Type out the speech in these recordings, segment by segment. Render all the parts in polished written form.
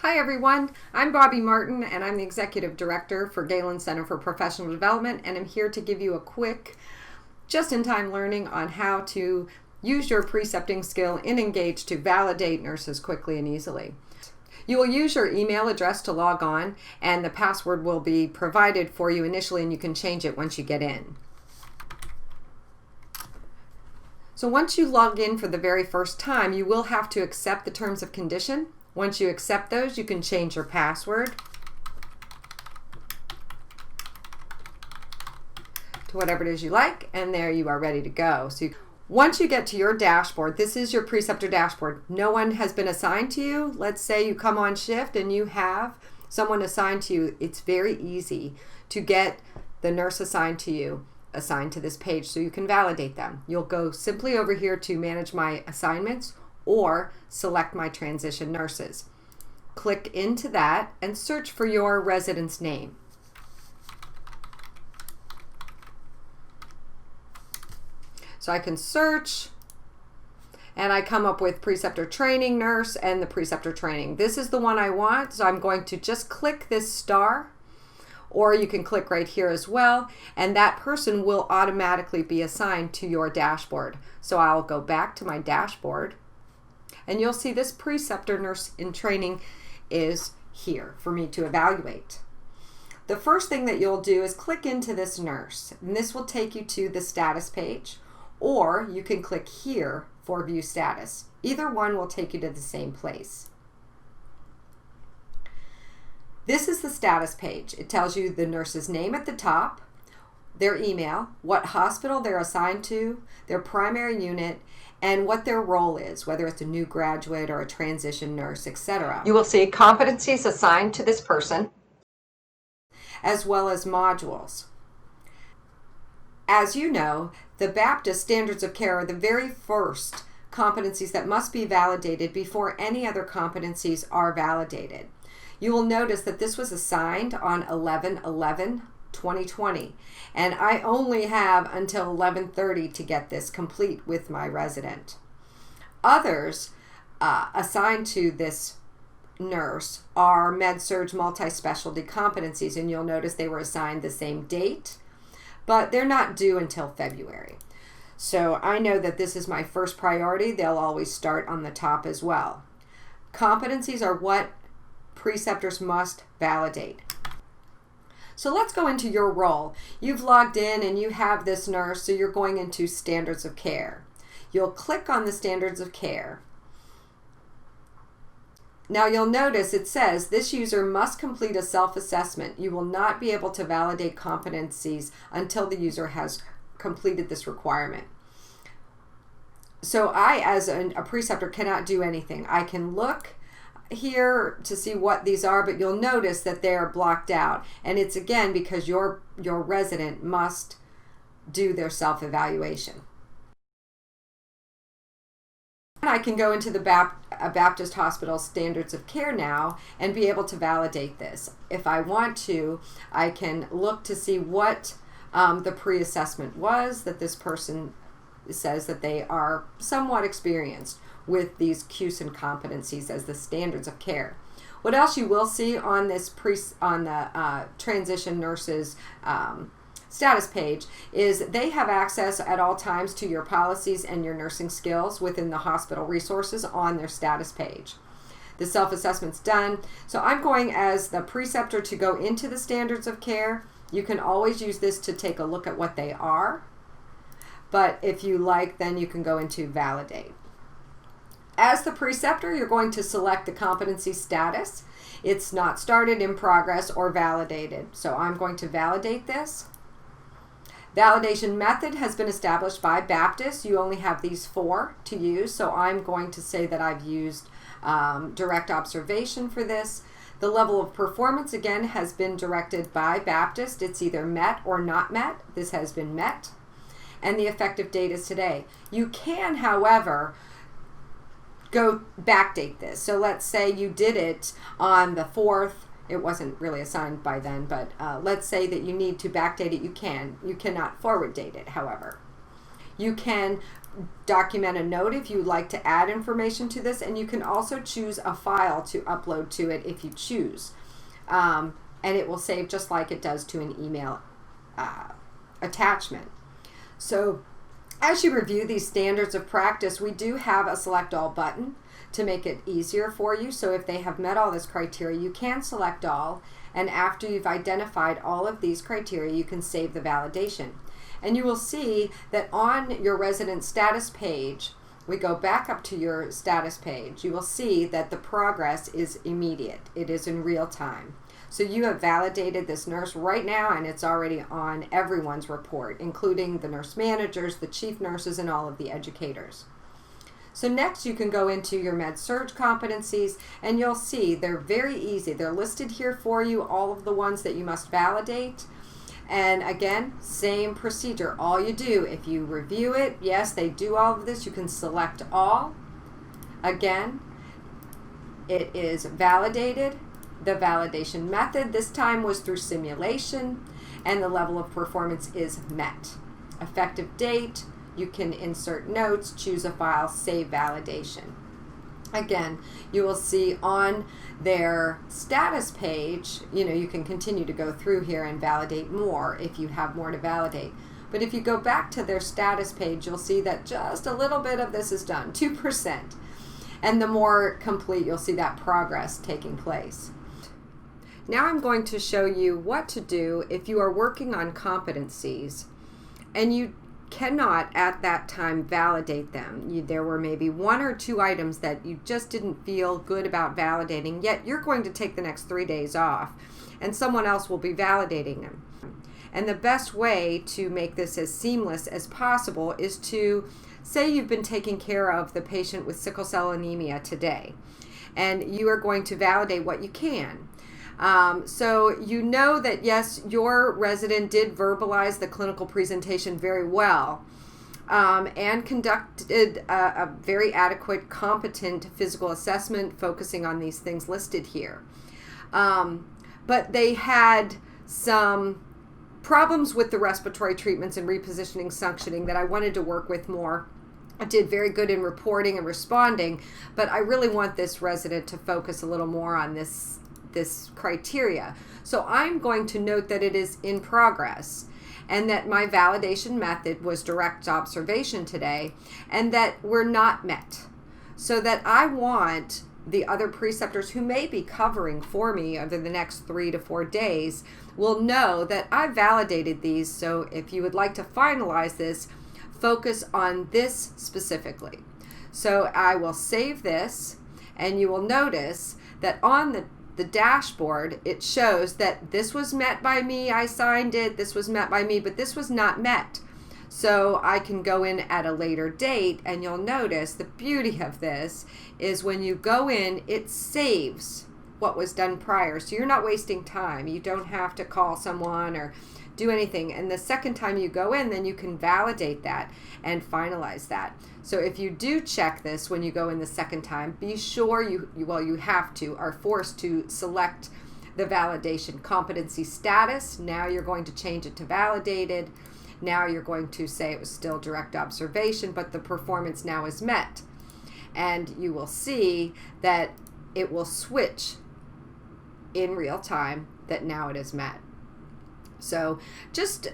Hi everyone, I'm Bobby Martin and I'm the Executive Director for Galen Center for Professional Development, and I'm here to give you a quick just-in-time learning on how to use your precepting skill in Engage to validate nurses quickly and easily. You will use your email address to log on, and the password will be provided for you initially and you can change it once you get in. So once you log in for the very first time, you will have to accept the terms of condition. Once you accept those, you can change your password to whatever it is you like, and there you are ready to go. So once you get to your dashboard, this is your Preceptor dashboard. No one has been assigned to you. Let's say you come on shift and you have someone assigned to you. It's very easy to get the nurse assigned to this page so you can validate them. You'll go simply over here to Manage My Assignments or select My Transition Nurses. Click into that and search for your resident's name. So I can search and I come up with Preceptor Training Nurse and the Preceptor Training. This is the one I want, so I'm going to just click this star, or you can click right here as well, and that person will automatically be assigned to your dashboard. So I'll go back to my dashboard and you'll see this Preceptor Nurse in Training is here for me to evaluate. The first thing that you'll do is click into this nurse, and this will take you to the status page, or you can click here for View Status. Either one will take you to the same place. This is the status page. It tells you the nurse's name at the top, their email, what hospital they're assigned to, their primary unit, and what their role is, whether it's a new graduate or a transition nurse, etc. You will see competencies assigned to this person, as well as modules. As you know, the Baptist standards of care are the very first competencies that must be validated before any other competencies are validated. You will notice that this was assigned on 11/11/2020, and I only have until 11:30 to get this complete with my resident. Others assigned to this nurse are Med-Surg multi-specialty competencies, and you'll notice they were assigned the same date, but they're not due until February. So I know that this is my first priority. They'll always start on the top as well. Competencies are what preceptors must validate. So let's go into your role. You've logged in and you have this nurse, so you're going into Standards of Care. You'll click on the Standards of Care. Now you'll notice it says this user must complete a self-assessment. You will not be able to validate competencies until the user has completed this requirement. So I, as a preceptor, cannot do anything. I can look here to see what these are, but you'll notice that they're blocked out, and it's again because your resident must do their self-evaluation. I can go into the Baptist Hospital Standards of Care now and be able to validate this. If I want to, I can look to see what the pre-assessment was, that this person says that they are somewhat experienced with these CUSIN competencies as the standards of care. What else you will see on this transition nurses status page is they have access at all times to your policies and your nursing skills within the hospital resources on their status page. The self-assessment's done. So I'm going as the preceptor to go into the standards of care. You can always use this to take a look at what they are, but if you like, then you can go into validate. As the preceptor, you're going to select the competency status. It's not started, in progress, or validated. So I'm going to validate this. Validation method has been established by Baptist. You only have these 4 to use, so I'm going to say that I've used direct observation for this. The level of performance, again, has been directed by Baptist. It's either met or not met. This has been met. And the effective date is today. You can, however, go backdate this. So let's say you did it on the 4th. It wasn't really assigned by then, but let's say that you need to backdate it. You can. You cannot forward date it, however. You can document a note if you'd like to add information to this, and you can also choose a file to upload to it if you choose. And it will save just like it does to an email attachment. So as you review these standards of practice, we do have a select all button to make it easier for you. So if they have met all this criteria, you can select all, and after you've identified all of these criteria, you can save the validation. And you will see that on your resident status page, we go back up to your status page, you will see that the progress is immediate. It is in real time. So you have validated this nurse right now, and it's already on everyone's report, including the nurse managers, the chief nurses, and all of the educators. So next you can go into your Med-Surg competencies, and you'll see they're very easy. They're listed here for you, all of the ones that you must validate. And again, same procedure. All you do, if you review it, yes, they do all of this, you can select all. Again, it is validated. The validation method this time was through simulation, and the level of performance is met. Effective date, you can insert notes, choose a file, save validation. Again, you will see on their status page, you can continue to go through here and validate more if you have more to validate. But if you go back to their status page, you'll see that just a little bit of this is done, 2%. And the more complete, you'll see that progress taking place. Now I'm going to show you what to do if you are working on competencies and you cannot at that time validate them. There were maybe 1 or 2 items that you just didn't feel good about validating, yet you're going to take the next 3 days off and someone else will be validating them. And the best way to make this as seamless as possible is to say you've been taking care of the patient with sickle cell anemia today, and you are going to validate what you can. So you know that yes, your resident did verbalize the clinical presentation very well, and conducted a very adequate, competent physical assessment focusing on these things listed here. But they had some problems with the respiratory treatments and repositioning suctioning that I wanted to work with more. I did very good in reporting and responding, but I really want this resident to focus a little more on this criteria. So I'm going to note that it is in progress and that my validation method was direct observation today and that we're not met. So that I want the other preceptors who may be covering for me over the next 3 to 4 days will know that I validated these. So if you would like to finalize this, focus on this specifically. So I will save this, and you will notice that on the dashboard, it shows that this was met by me, I signed it, this was met by me, but this was not met. So I can go in at a later date, and you'll notice the beauty of this is when you go in, it saves what was done prior. So you're not wasting time. You don't have to call someone or do anything. And the second time you go in, then you can validate that and finalize that. So if you do check this when you go in the second time, be sure you have to, are forced to select the validation competency status. Now you're going to change it to validated. Now you're going to say it was still direct observation, but the performance now is met. And you will see that it will switch in real time that now it is met. So just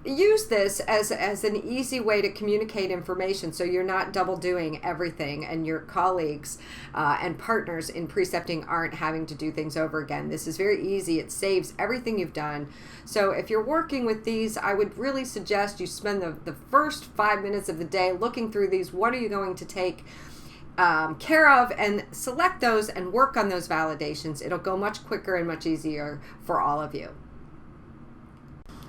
use this as an easy way to communicate information so you're not double doing everything and your colleagues and partners in precepting aren't having to do things over again. This is very easy. It saves everything you've done. So if you're working with these, I would really suggest you spend the first 5 minutes of the day looking through these. What are you going to take care of, and select those and work on those validations. It'll go much quicker and much easier for all of you.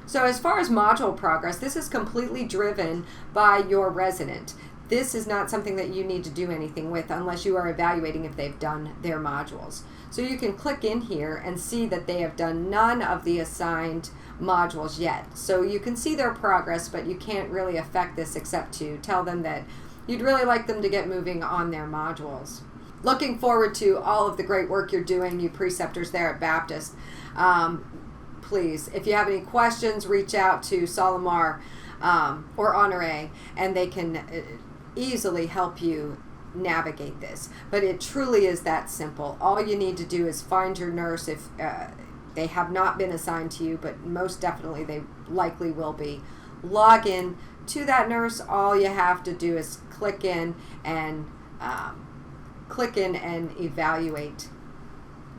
So as far as module progress, this is completely driven by your resident. This is not something that you need to do anything with unless you are evaluating if they've done their modules. So you can click in here and see that they have done none of the assigned modules yet. So you can see their progress, but you can't really affect this except to tell them that you'd really like them to get moving on their modules. Looking forward to all of the great work you're doing, you preceptors there at Baptist. Please, if you have any questions, reach out to Solomar or Honore, and they can easily help you navigate this. But it truly is that simple. All you need to do is find your nurse if they have not been assigned to you, but most definitely they likely will be. Log in to that nurse. All you have to do is click in and evaluate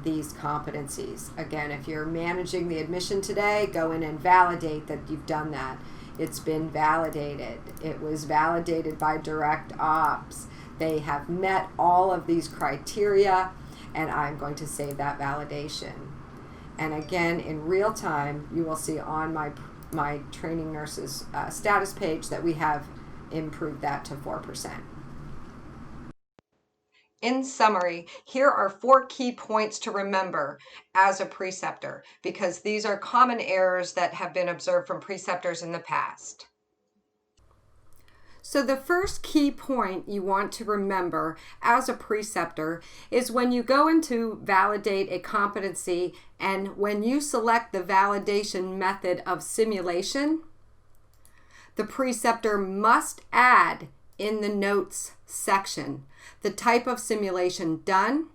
these competencies. Again, if you're managing the admission today, go in and validate that you've done that. It's been validated. It was validated by direct ops. They have met all of these criteria, and I'm going to save that validation. And again, in real time, you will see on my training nurses status page that we have improved that to 4%. In summary, here are 4 key points to remember as a preceptor, because these are common errors that have been observed from preceptors in the past. So the first key point you want to remember as a preceptor is when you go in to validate a competency and when you select the validation method of simulation, the preceptor must add in the notes section the type of simulation done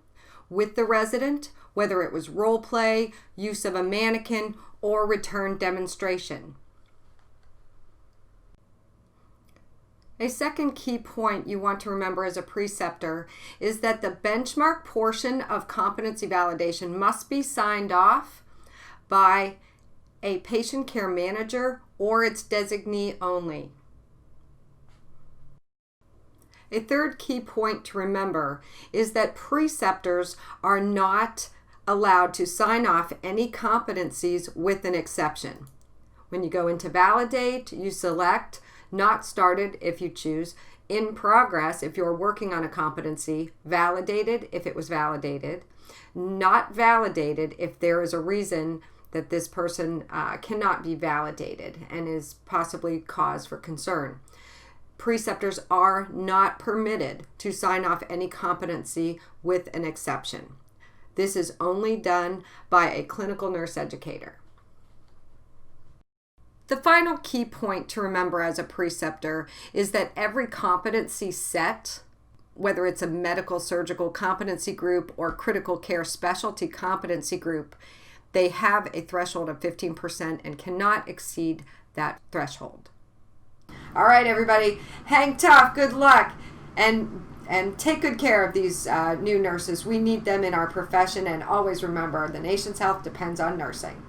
with the resident, whether it was role play, use of a mannequin, or return demonstration. A second key point you want to remember as a preceptor is that the benchmark portion of competency validation must be signed off by a patient care manager or its designee only. A third key point to remember is that preceptors are not allowed to sign off any competencies with an exception. When you go into validate, you select not started if you choose, in progress if you're working on a competency, validated if it was validated, not validated if there is a reason that this person cannot be validated and is possibly cause for concern. Preceptors are not permitted to sign off any competency with an exception. This is only done by a clinical nurse educator. The final key point to remember as a preceptor is that every competency set, whether it's a medical surgical competency group or critical care specialty competency group, they have a threshold of 15% and cannot exceed that threshold. All right, everybody, hang tough, good luck, and take good care of these new nurses. We need them in our profession, and always remember, the nation's health depends on nursing.